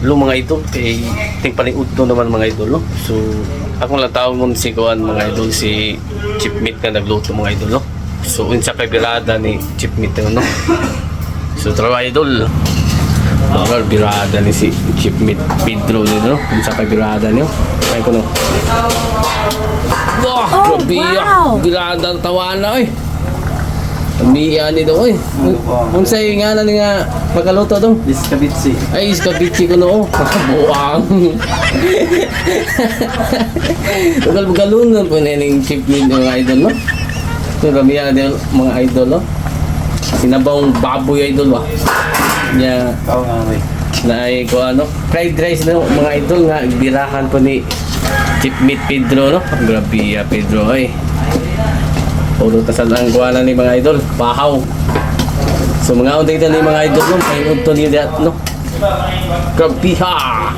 lo mga idol kay ting palingud to naman mga idol no. So ako lang tawag mo si Kuan mga idol si Chief Meat na nagluto mga idol no. So unsa kay birada ni Chief Meat no. So tara idol. Mga birada ni si Chief Meat Pedro ni no. Unsa kay birada niyo? Ay ko no. Wah, grabe wow. birada tawana oy. Miya ni do oy. Unsay nga na nga pagkaluto do? Diskabitsi. Ay, iskabitsi ko noo. Buang. Tugal-bugalun po na yung Chief Meat mga idol, no? Ito kami yan mga idol, no? Sinabawang baboy idol, ba? Niya, Oo nga, may. na ay ko ano, fried rice no, mga idol nga, birahan po ni Chief Meat Pedro, no? Grabe, Pedro, ay. Puro tasal ang kuwanan ni mga idol, pahaw. So mga unti ni mga idol no, may unto ni that no. Grabe ha.